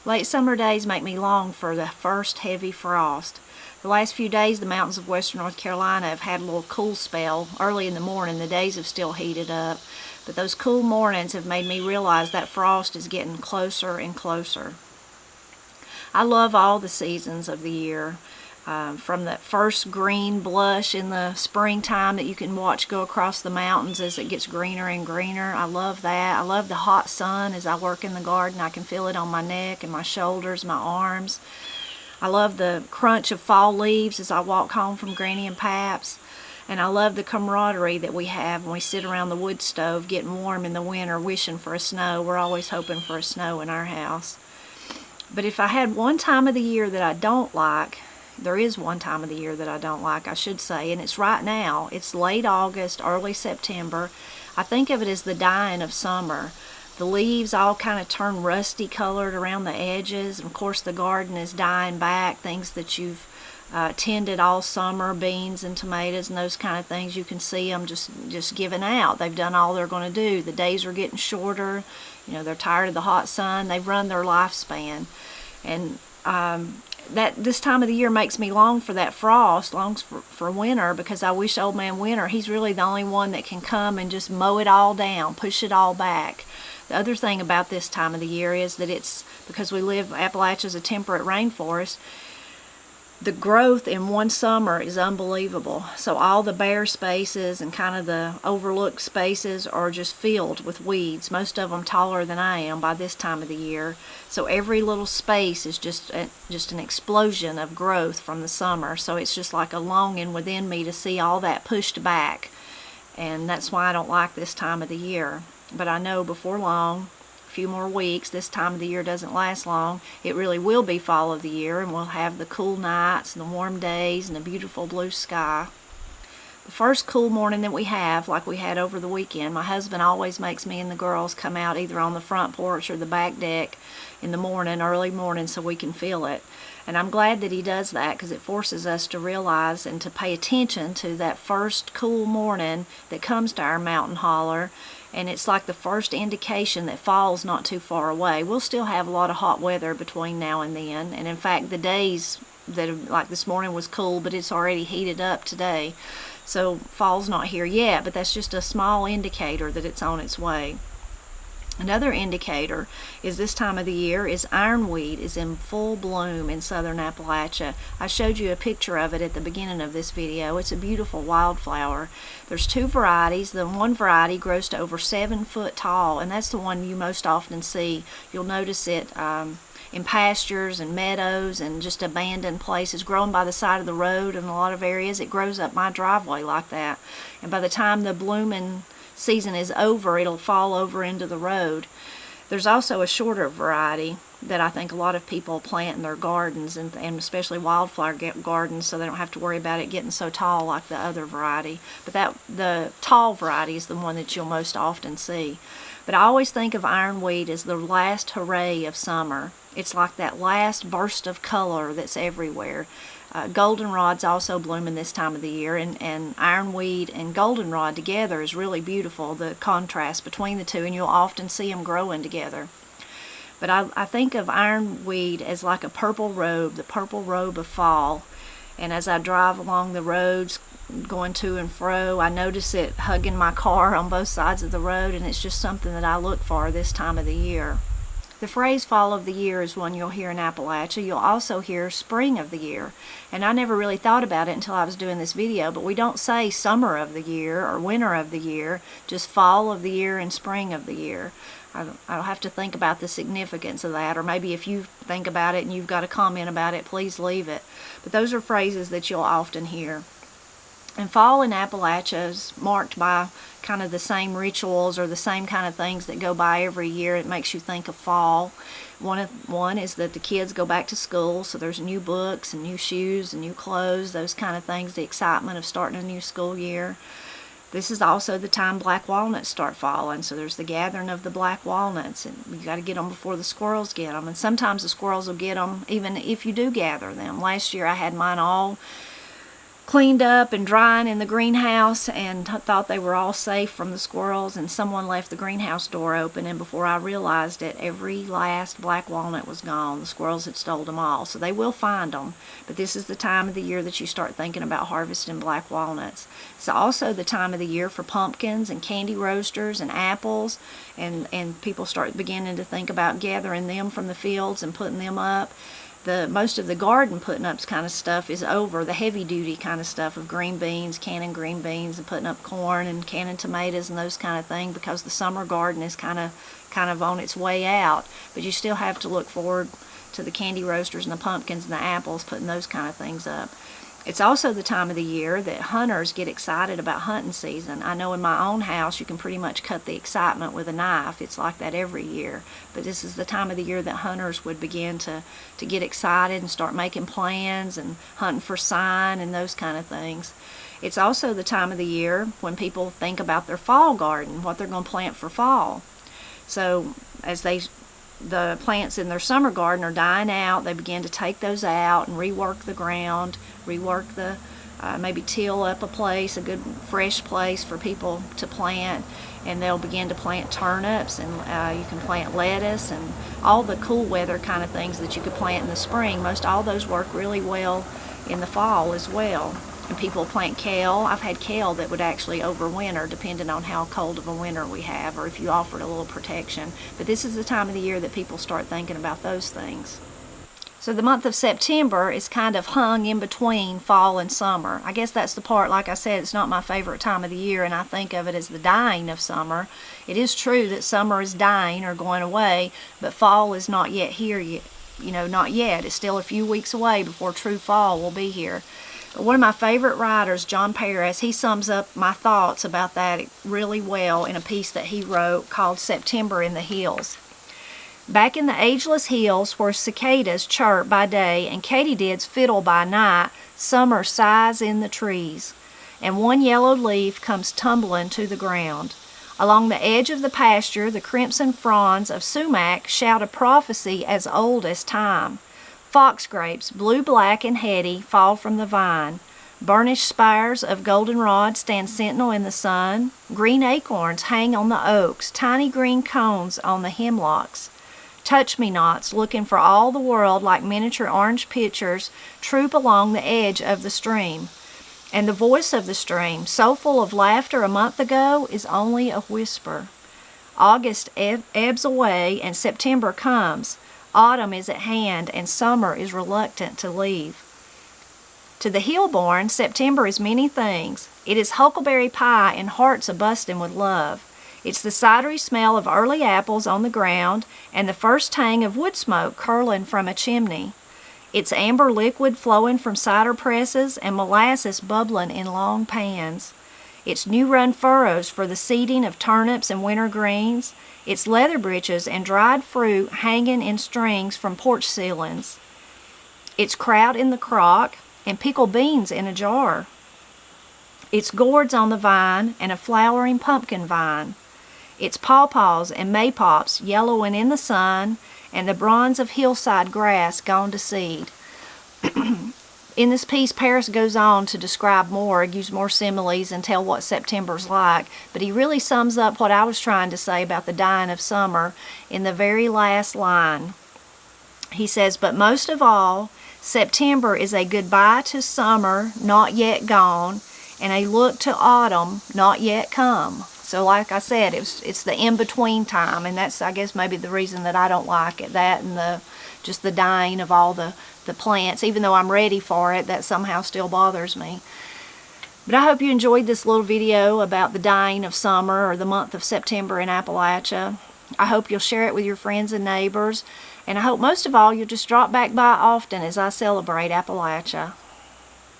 Late summer days make me long for the first heavy frost. The last few days the mountains of western North Carolina have had a little cool spell. Early in the morning the days have still heated up, but those cool mornings have made me realize that frost is getting closer and closer. I love all the seasons of the year. From that first green blush in the springtime that you can watch go across the mountains as it gets greener and greener. I love that. I love the hot sun as I work in the garden. I can feel it on my neck and my shoulders, my arms. I love the crunch of fall leaves as I walk home from Granny and Pap's. And I love the camaraderie that we have when we sit around the wood stove getting warm in the winter wishing for a snow. We're always hoping for a snow in our house. But if I had one time of the year that I don't like, there is one time of the year that I don't like, I should say, and it's right now. It's late August, early September. I think of it as the dying of summer. The leaves all kind of turn rusty colored around the edges, and of course the garden is dying back. Things that you've tended all summer, beans and tomatoes and those kind of things, you can see them just giving out. They've done all they're going to do. The days are getting shorter. You know, they're tired of the hot sun. They've run their lifespan. And that this time of the year makes me long for that frost, longs for winter, because I wish Old Man Winter, he's really the only one that can come and just mow it all down, push it all back. The other thing about this time of the year is that it's, because we live, Appalachia is a temperate rainforest, the growth in one summer is unbelievable. So all the bare spaces and kind of the overlooked spaces are just filled with weeds, most of them taller than I am by this time of the year. So every little space is just an explosion of growth from the summer. So it's just like a longing within me to see all that pushed back. And that's why I don't like this time of the year. But I know before long, few more weeks, this time of the year doesn't last long, it really will be fall of the year, and we'll have the cool nights and the warm days and the beautiful blue sky. The first cool morning that we have, like we had over the weekend, my husband always makes me and the girls come out either on the front porch or the back deck in the morning, early morning, so we can feel it. And I'm glad that he does that, because it forces us to realize and to pay attention to that first cool morning that comes to our mountain holler. And it's like the first indication that fall's not too far away. We'll still have a lot of hot weather between now and then. And in fact, the days that, like this morning was cool, but it's already heated up today. So fall's not here yet, but that's just a small indicator that it's on its way. Another indicator is this time of the year is ironweed is in full bloom in southern Appalachia. I showed you a picture of it at the beginning of this video. It's a beautiful wildflower. There's two varieties. The one variety grows to over 7 foot tall, and that's the one you most often see. You'll notice it in pastures and meadows and just abandoned places, growing by the side of the road in a lot of areas. It grows up my driveway like that, and by the time the blooming season is over, it'll fall over into the road. There's also a shorter variety that I think a lot of people plant in their gardens, and especially wildflower gardens, so they don't have to worry about it getting so tall like the other variety. But the tall variety is the one that you'll most often see. But I always think of ironweed as the last hooray of summer. It's like that last burst of color that's everywhere. Goldenrod's also blooming this time of the year, and ironweed and goldenrod together is really beautiful, the contrast between the two, and you'll often see them growing together. But I think of ironweed as like a purple robe, the purple robe of fall. And as I drive along the roads, going to and fro, I notice it hugging my car on both sides of the road, and it's just something that I look for this time of the year. The phrase fall of the year is one you'll hear in Appalachia. You'll also hear spring of the year. And I never really thought about it until I was doing this video, but we don't say summer of the year or winter of the year, just fall of the year and spring of the year. I'll have to think about the significance of that, or maybe if you think about it and you've got a comment about it, please leave it. But those are phrases that you'll often hear. And fall in Appalachia is marked by kind of the same rituals or the same kind of things that go by every year. It makes you think of fall. One is that the kids go back to school, so there's new books and new shoes and new clothes, those kind of things, the excitement of starting a new school year. This is also the time black walnuts start falling, so there's the gathering of the black walnuts, and you got to get them before the squirrels get them. And sometimes the squirrels will get them even if you do gather them. Last year I had mine all cleaned up and drying in the greenhouse, and thought they were all safe from the squirrels, and someone left the greenhouse door open, and before I realized it, every last black walnut was gone. The squirrels had stole them all. So they will find them, but this is the time of the year that you start thinking about harvesting black walnuts. It's also the time of the year for pumpkins and candy roasters and apples, and people start beginning to think about gathering them from the fields and putting them up. Most of the garden putting up kind of stuff is over. The heavy duty kind of stuff of green beans, canning green beans, and putting up corn and canning tomatoes and those kind of things, because the summer garden is kind of on its way out. But you still have to look forward to the candy roasters and the pumpkins and the apples, putting those kind of things up. It's also the time of the year that hunters get excited about hunting season. I know in my own house you can pretty much cut the excitement with a knife. It's like that every year. But this is the time of the year that hunters would begin to get excited and start making plans and hunting for sign and those kind of things. It's also the time of the year when people think about their fall garden, what they're going to plant for fall. So as the plants in their summer garden are dying out, they begin to take those out and rework the ground, rework the, maybe till up a place, a good fresh place for people to plant, and they'll begin to plant turnips, and you can plant lettuce and all the cool weather kind of things that you could plant in the spring. Most all those work really well in the fall as well. And people plant kale. I've had kale that would actually overwinter depending on how cold of a winter we have, or if you offered a little protection. But this is the time of the year that people start thinking about those things. So the month of September is kind of hung in between fall and summer. I guess that's the part, like I said, it's not my favorite time of the year, and I think of it as the dying of summer. It is true that summer is dying or going away, but fall is not yet here yet. Not yet. It's still a few weeks away before true fall will be here. One of my favorite writers, John Paris, he sums up my thoughts about that really well in a piece that he wrote called September in the Hills. Back in the ageless hills where cicadas chirp by day and katydids fiddle by night, summer sighs in the trees, and one yellow leaf comes tumbling to the ground. Along the edge of the pasture, the crimson fronds of sumac shout a prophecy as old as time. Fox grapes, blue-black and heady, fall from the vine. Burnished spires of goldenrod stand sentinel in the sun. Green acorns hang on the oaks, tiny green cones on the hemlocks. Touch-me-nots, looking for all the world like miniature orange pitchers, troop along the edge of the stream. And the voice of the stream, so full of laughter a month ago, is only a whisper. August ebbs away and September comes. Autumn is at hand, and summer is reluctant to leave. To the hill-born, September is many things. It is huckleberry pie and hearts a-bustin' with love. It's the cidery smell of early apples on the ground and the first tang of wood smoke curling from a chimney. It's amber liquid flowing from cider presses and molasses bubbling in long pans. It's new-run furrows for the seeding of turnips and winter greens. It's leather breeches and dried fruit hanging in strings from porch ceilings. It's kraut in the crock and pickled beans in a jar. It's gourds on the vine and a flowering pumpkin vine. It's pawpaws and maypops yellowing in the sun and the bronze of hillside grass gone to seed. In this piece, Paris goes on to describe more, use more similes, and tell what September's like, but he really sums up what I was trying to say about the dying of summer in the very last line. He says, "But most of all, September is a goodbye to summer, not yet gone, and a look to autumn, not yet come." So like I said, it's the in-between time, and that's, I guess, maybe the reason that I don't like it, that and just the dying of all the plants. Even though I'm ready for it, that somehow still bothers me. But I hope you enjoyed this little video about the dying of summer, or the month of September in Appalachia. I hope you'll share it with your friends and neighbors, and I hope most of all you'll just drop back by often as I celebrate Appalachia.